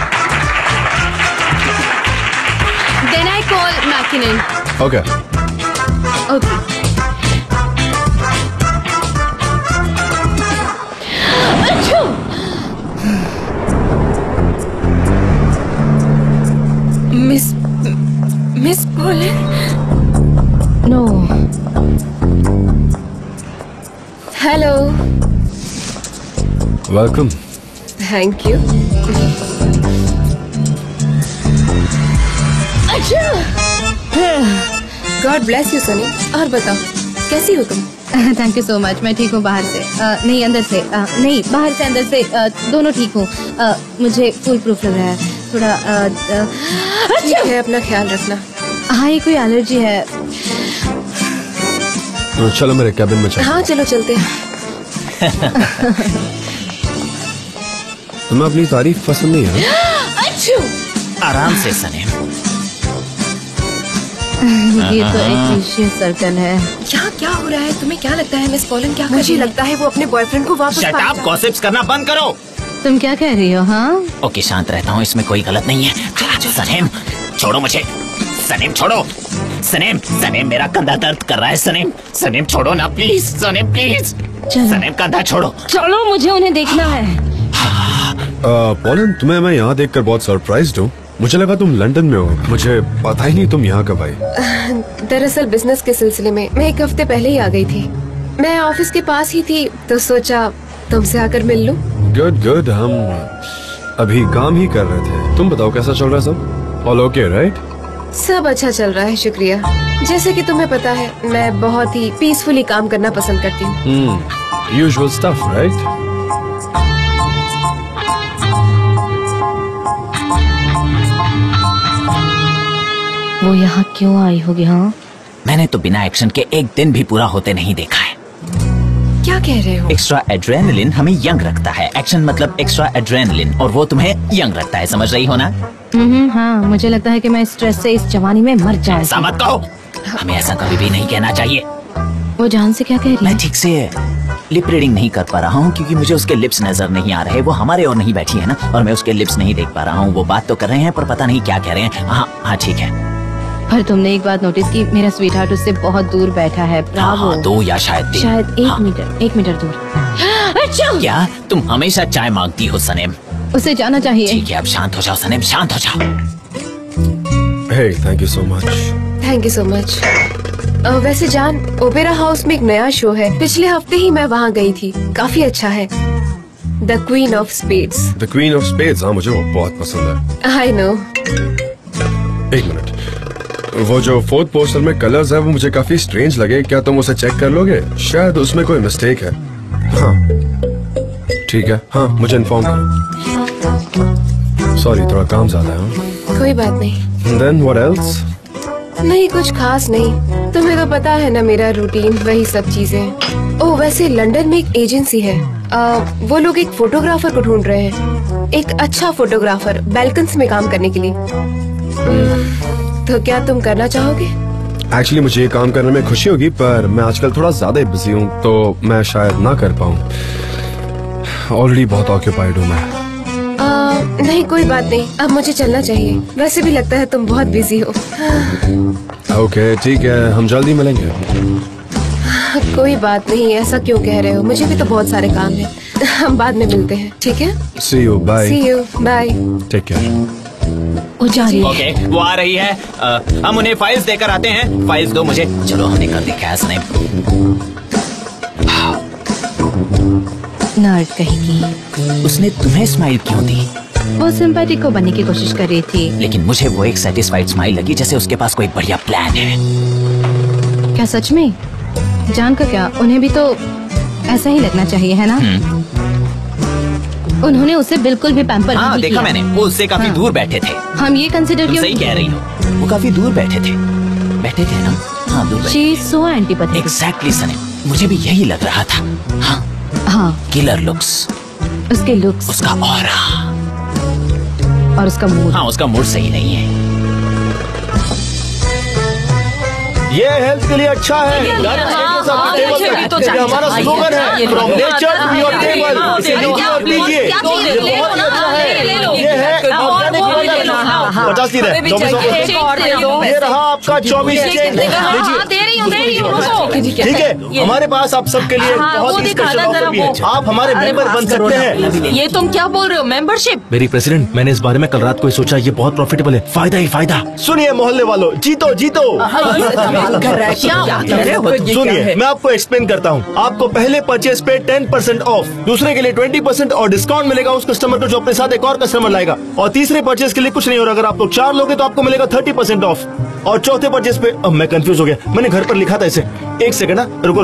Then I call Mackinnon. Okay. Okay. Miss Polan. No. Hello. Welcome. Thank you. God bless you Sunny. और बताओ कैसी हो तुम? Thank you so much. मैं ठीक हूँ बाहर से, नहीं अंदर से, नहीं बाहर से अंदर से, दोनों ठीक हूँ। मुझे फुल प्रूफ लग रहा है थोड़ा। ठीक है, अपना ख्याल रखना। हाँ, ये कोई एलर्जी है। तो चलो मेरे कैबिन में चलो। हाँ चलो चलते हैं। तुम्हें अपनी तारीफ पसंद नहीं है? आराम से सनेम। ये तो एक विशेष सर्कल है। यहाँ क्या हो रहा है? तुम्हें क्या लगता है मिस पोलन क्या? मुझे लगता है वो अपने बॉयफ्रेंड को वापस शट अप, गॉसिप्स करना बंद करो। तुम क्या कह रही हो? हाँ ओके, शांत रहता हूँ, इसमें कोई गलत नहीं है। सनेम छोड़ो मुझे। सनेम छोड़ो। सनेम, सनेम मेरा कंधा दर्द कर रहा है। सनेम, सनेम छोड़ो ना प्लीज। Sanam please. सनेम कंधा छोड़ो। चलो, मुझे उन्हें देखना है। पोलन, तुम्हें मैं यहाँ देखकर बहुत सरप्राइज्ड हूँ। मुझे लगा तुम लंदन में हो, मुझे पता ही नहीं तुम यहाँ कब आई। दरअसल बिजनेस के सिलसिले में मैं एक हफ्ते पहले ही आ गई थी। मैं ऑफिस के पास ही थी तो सोचा तुमसे आकर मिल लूं। गुड गुड, हम अभी काम ही कर रहे थे। तुम बताओ कैसा चल रहा है सब? All okay right? सब अच्छा चल रहा है, शुक्रिया। जैसे कि तुम्हें पता है मैं बहुत ही पीसफुली काम करना पसंद करती हूँ। Usual stuff right? वो यहाँ क्यों आई होगी? हाँ, मैंने तो बिना एक्शन के एक दिन भी पूरा होते नहीं देखा है। क्या कह रहे हो? एक्स्ट्रा एड्रेनलिन हमें यंग रखता है। एक्शन मतलब एक्स्ट्रा एड्रेनलिन, और वो तुम्हें यंग रखता है, समझ रही हो ना? हाँ, मुझे लगता है कि मैं स्ट्रेस से इस जवानी में मर जाऊंगी। ऐसा मत कहो, हमें ऐसा कभी भी नहीं कहना चाहिए। वो जान से क्या कह रही है? मैं ठीक से लिप रीडिंग नहीं कर पा रहा हूँ क्योंकि मुझे उसके लिप्स नजर नहीं आ रहे। वो हमारे और नहीं बैठी है ना, और मैं उसके लिप्स नहीं देख पा रहा हूँ। वो बात तो कर रहे हैं पर पता नहीं क्या कह रहे हैं। हाँ हाँ ठीक है। पर तुमने एक बात नोटिस की, मेरा स्वीट हार्ट उससे बहुत दूर बैठा है। ब्रावो। हाँ, 2 या शायद 3। शायद 1 मीटर दूर। अच्छा, क्या तुम हमेशा चाय मांगती हो सनेम? उसे जाना चाहिए। ठीक है, अब शांत हो जाओ सनेम, शांत हो जाओ। Hey, thank you so much. Thank you so much. वैसे जान, ओपेरा हाउस में एक नया शो है, पिछले हफ्ते ही मैं वहाँ गई थी। काफी अच्छा है। The queen of spades. The queen of spades, हाँ मुझे वो बहुत पसंद है। I know. एक मिनट, वो जो 4th पोस्टर में कलर्स है वो मुझे काफी स्ट्रेंज लगे। क्या तुम उसे चेक कर लोगे? शायद उसमें कोई मिस्टेक है। हाँ ठीक है, हाँ मुझे इन्फॉर्म करो। सॉरी, थोड़ा काम ज्यादा है। कोई बात नहीं। Then what else? नहीं, कुछ खास नहीं। तुम्हें तो पता है ना मेरा रूटीन, वही सब चीजें। ओह, वैसे लंदन में एक एजेंसी है। वो लोग एक फोटोग्राफर को ढूंढ रहे हैं, एक अच्छा फोटोग्राफर, बैल्कन्स में काम करने के लिए। तो क्या तुम करना चाहोगे? एक्चुअली मुझे ये काम करने में खुशी होगी, पर मैं आजकल थोड़ा ज्यादा ही बिजी हूँ तो मैं शायद ना कर पाऊँ। ऑलरेडी बहुत ऑक्यूपाइड हूँ मैं। नहीं कोई बात नहीं, अब मुझे चलना चाहिए। वैसे भी लगता है तुम बहुत बिजी हो। ओके ठीक है, हम जल्दी मिलेंगे। कोई बात नहीं, ऐसा क्यों कह रहे हो? मुझे भी तो बहुत सारे काम है। हम बाद में मिलते हैं, ठीक है? See you, bye. See you, bye. Take care. वो जा रही है। ओके, वो आ रही है। हम उन्हें फाइल्स देकर आते हैं। फाइल्स दो मुझे। चलो, हमने कर देखा है सनेम। नर्ड कहेगी। उसने तुम्हें स्माइल क्यों दी? वो सिंपैथेटिक को बनने की कोशिश कर रही थी। लेकिन मुझे वो एक सेटिस्फाइड स्माइल लगी, जैसे उसके पास कोई बढ़िया प्लान है। क्या सच में? जान का क्या, उन्हें भी तो ऐसा ही लगना चाहिए, है ना? उन्होंने उसे बिल्कुल भी पैम्पर हाँ नहीं देखा किया। मैंने, वो उससे काफी दूर बैठे थे। हम ये कंसिडर तुम सही कह रही हो, वो काफी दूर बैठे थे ना। हाँ दूर शी इज सो एंटीपैथेटिक। एग्जैक्टली सनम, मुझे भी यही लग रहा था। हाँ किलर लुक्स, उसके लुक्स, उसका ऑरा और उसका मूड। हाँ उसका मूड सही नहीं है। ये हेल्थ के लिए अच्छा है। ये हमारा स्लोगन है, from nature to your table. इसे लीजिए और पीजिए, ये बहुत ही अच्छा है। ये है ऑर्गेनिक वाटर। 50 लीटर 2400। ये रहा आपका 24 चेंज। ठीक है, हमारे पास आप सबके लिए बहुत ही स्पेशल ऑफर भी है। आप हमारे मेंबर बन सकते हैं। ये तुम क्या बोल रहे हो, मेंबरशिप? मेरी प्रेसिडेंट, मैंने इस बारे में कल रात को ही सोचा, ये बहुत प्रॉफिटेबल है, फायदा ही फायदा। सुनिए मोहल्ले वालों, जीतो जीतो। सुनिए मैं आपको एक्सप्लेन करता हूँ। आपको पहले परचेज पे 10% ऑफ, दूसरे के लिए 20% और डिस्काउंट मिलेगा उस कस्टमर को जो अपने साथ एक और कस्टमर लाएगा। और तीसरे परचेज के लिए कुछ नहीं हो रहा, अगर आप लोग 4 लोगे तो आपको मिलेगा 30% ऑफ। और चौथे परचेज पे, अब मैं कंफ्यूज हो गया, मैंने घर पर लिखा था इसे। एक सेकंड ना, रुको।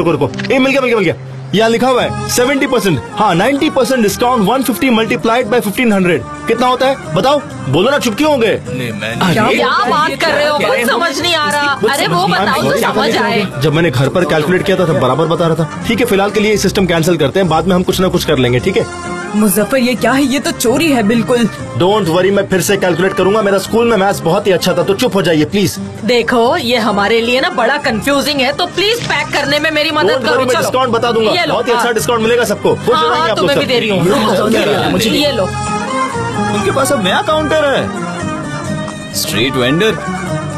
ये मिल गया। यहाँ लिखा हुआ है 70%, हाँ 90% डिस्काउंट। 150 मल्टीप्लाइड बाय 1500 कितना होता है बताओ? बोलो ना, चुप क्यों हो गए? क्या बात कर रहे हो, बात समझ नहीं आ रहा। अरे वो बताओ तो समझ आए। जब मैंने घर पर कैलकुलेट किया था तब बराबर बता रहा था। ठीक है, फिलहाल के लिए सिस्टम कैंसिल करते हैं, बाद में हम कुछ ना कुछ कर लेंगे। ठीक है मुजफ्फर, ये क्या है? ये तो चोरी है बिल्कुल। डोंट वरी, मैं फिर से कैलकुलेट करूंगा। मेरा स्कूल में मैथ्स बहुत ही अच्छा था, तो चुप हो जाइए प्लीज। देखो ये हमारे लिए ना बड़ा कंफ्यूजिंग है, तो प्लीज पैक करने में मेरी मदद करो। मैं डिस्काउंट बता दूंगा, बहुत ही अच्छा डिस्काउंट मिलेगा सबको। हाँ, तुम्हें भी दे रही हूँ। ये लो। उनके पास अब नया काउंटर है। स्ट्रीट वेंडर,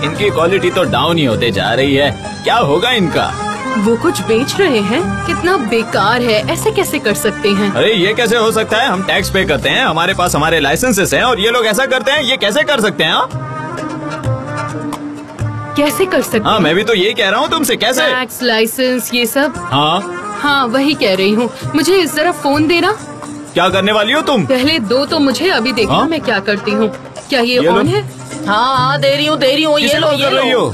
इनकी क्वालिटी तो डाउन ही होते जा रही है। क्या होगा इनका? वो कुछ बेच रहे हैं, कितना बेकार है, ऐसे कैसे कर सकते हैं? अरे ये कैसे हो सकता है? हम टैक्स पे करते हैं, हमारे पास हमारे लाइसेंसेस हैं, और ये लोग ऐसा करते हैं। ये कैसे कर सकते हैं? कैसे कर सकते? हाँ मैं भी तो यही कह रहा हूँ तुमसे, कैसे? टैक्स, लाइसेंस, ये सब। हाँ वही कह रही हूँ। मुझे जरा फोन देना। क्या करने वाली हो तुम? पहले दो तो मुझे, अभी देखना मैं क्या करती हूँ। क्या ये ऑन है? हाँ दे रही हूँ। ये लो कर रही हो?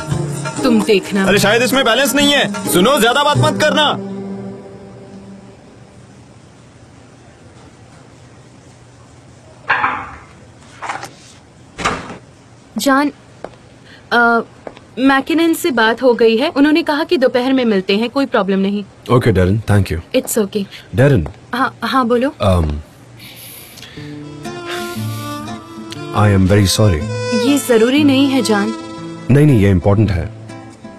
तुम देखना। अरे शायद इसमें बैलेंस नहीं है। सुनो, ज्यादा बात मत करना। जान, मैकिनन से बात हो गई है, उन्होंने कहा कि दोपहर में मिलते हैं, कोई प्रॉब्लम नहीं। Okay Darren, thank you. It's okay. Darren. हाँ बोलो। I am very sorry. ये जरूरी नहीं है जान। नहीं, ये इम्पोर्टेंट है।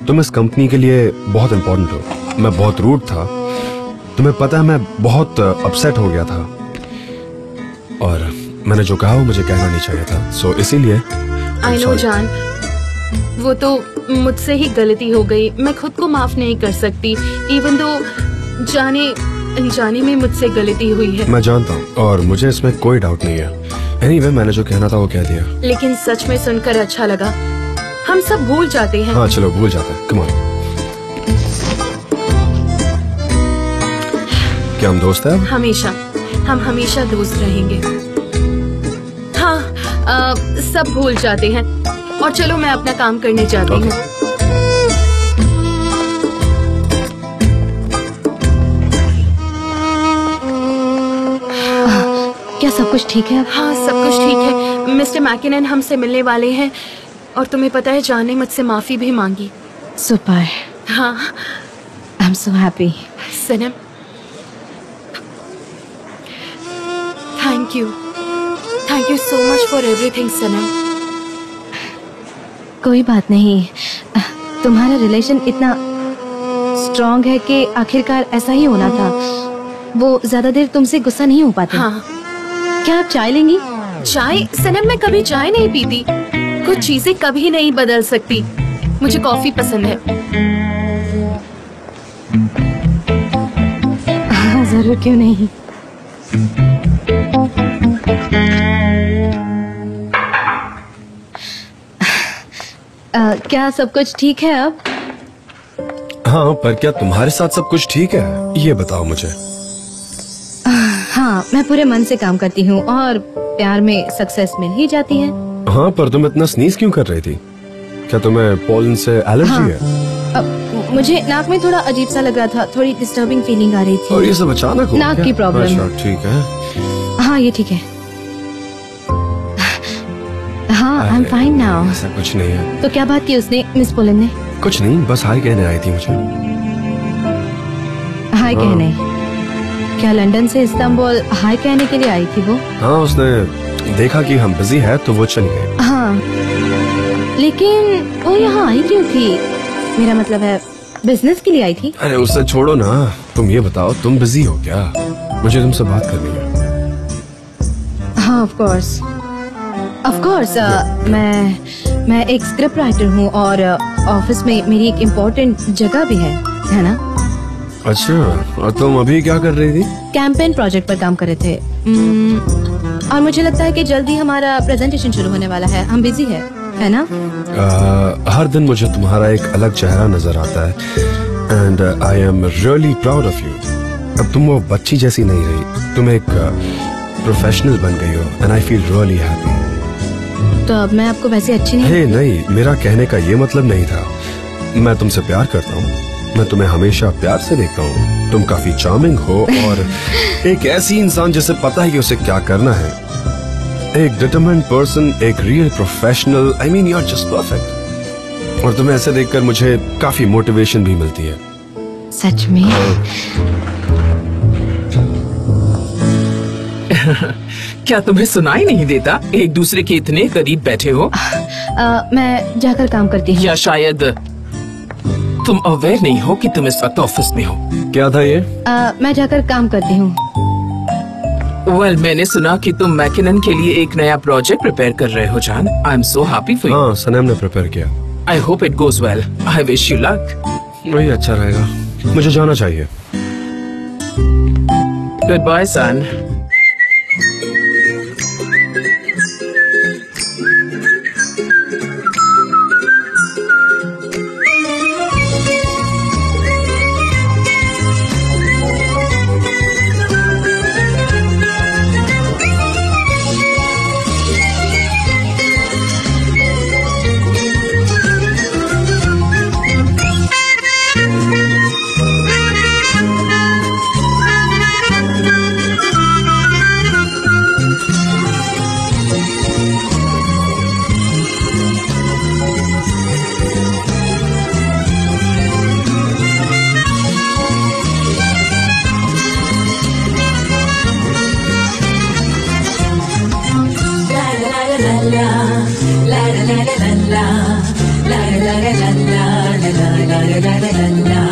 तुम इस कंपनी के लिए बहुत इम्पोर्टेंट हो। मैं बहुत रूड था, तुम्हें पता है, मैं बहुत अपसेट हो गया था, और मैंने जो कहा वो मुझे कहना नहीं चाहिए था, सो इसीलिए। आई नो जान, वो तो मुझसे ही गलती हो गई, मैं खुद को माफ नहीं कर सकती, इवन दो जाने अनजाने में मुझसे गलती हुई है। मैं जानता हूँ और मुझे इसमें कोई डाउट नहीं है। एनीवे, मैंने जो कहना था वो कह दिया। लेकिन सच में सुनकर अच्छा लगा। हम सब भूल जाते हैं। हाँ चलो, भूल जाते हैं। Come on. क्या हम दोस्त हैं? हमेशा, हम हमेशा दोस्त रहेंगे। हाँ, सब भूल जाते हैं। और चलो मैं अपना काम करने जाती हूँ। क्या सब कुछ ठीक है? हाँ सब कुछ ठीक है। मिस्टर मैकिनन हमसे मिलने वाले हैं, और तुम्हें पता है जान ने मुझसे माफी भी मांगी। सुपर। हाँ, I am so happy. Sanem, thank you so much for everything Sanem. कोई बात नहीं, तुम्हारा रिलेशन इतना स्ट्रॉन्ग है कि आखिरकार ऐसा ही होना था। वो ज्यादा देर तुमसे गुस्सा नहीं हो पाते। हाँ। क्या आप चाय लेंगी? चाय? सनम मैं कभी चाय नहीं पीती, कुछ चीजें कभी नहीं बदल सकती। मुझे कॉफी पसंद है। हाँ जरूर, क्यों नहीं। क्या सब कुछ ठीक है अब? हाँ, पर क्या तुम्हारे साथ सब कुछ ठीक है? ये बताओ मुझे। हाँ, मैं पूरे मन से काम करती हूँ और प्यार में सक्सेस मिल ही जाती है। हाँ, पर तुम इतना स्नीज क्यों कर रही थी? क्या तुम्हें पोलन से एलर्जी है? मुझे नाक में थोड़ा अजीब सा लग रहा था, थोड़ी डिस्टर्बिंग फीलिंग आ रही थी। और ये सब अचानक हो नाक की प्रॉब्लम। अच्छा, ठीक है। हाँ हाँ ये ठीक है। हाँ आई एम फाइन नाउ। ऐसा कुछ नहीं है। तो क्या बात की उसने, मिस पोलन ने? कुछ नहीं, बस हाय कहने आई थी मुझे। हाय कहने? क्या लंदन से इस्तांबुल हाय कहने के लिए आई थी वो? हाँ, उसने देखा कि हम बिजी है तो वो चली गई। हाँ, लेकिन वो यहाँ आई क्यों थी? मेरा मतलब है बिजनेस के लिए आई थी? अरे उससे छोड़ो ना, तुम ये बताओ तुम बिजी हो क्या? मुझे तुमसे बात करनी है। हाँ ऑफ कोर्स मैं एक स्क्रिप्ट राइटर हूँ और ऑफिस में मेरी एक इम्पोर्टेंट जगह भी है ना? अच्छा, और तुम अभी क्या कर रही थी? कैंपेन प्रोजेक्ट पर काम कर रहे थे। और मुझे लगता है कि जल्दी हमारा प्रेजेंटेशन शुरू होने वाला है। हम बिजी है ना? हर दिन मुझे तुम्हारा एक अलग चेहरा नजर आता है and I am really proud of you. अब तुम वो बच्ची जैसी नहीं रही, तुम एक प्रोफेशनल बन गई हो and I feel really happy. तो अब मैं आपको वैसे अच्छी नहीं? नहीं, मेरा कहने का ये मतलब नहीं था। मैं तुमसे प्यार करता हूँ, मैं तुम्हें हमेशा प्यार से देखता हूँ। तुम काफी चार्मिंग हो और एक ऐसी इंसान जिसे पता है कि उसे क्या करना है। एक डिटरमाइंड पर्सन, एक real professional. I mean you are just perfect. और तुम्हें ऐसे देखकर मुझे काफी मोटिवेशन भी मिलती है। सच में? क्या तुम्हें सुनाई नहीं देता? एक दूसरे के इतने करीब बैठे हो। मैं जाकर काम करती हूँ। या शायद तुम अवेयर नहीं हो कि तुम इस वक्त ऑफिस में हो। क्या था ये? मैं जाकर काम करती हूँ। मैंने सुना कि तुम मैकिनन के लिए एक नया प्रोजेक्ट प्रिपेयर कर रहे हो जान। आई am so happy for you. हाँ, सनम ने प्रिपेयर किया। I hope it goes well. I wish you luck. वही अच्छा रहेगा। मुझे जाना चाहिए। गुड बाय सन। la la la la la la la la la la la la la la la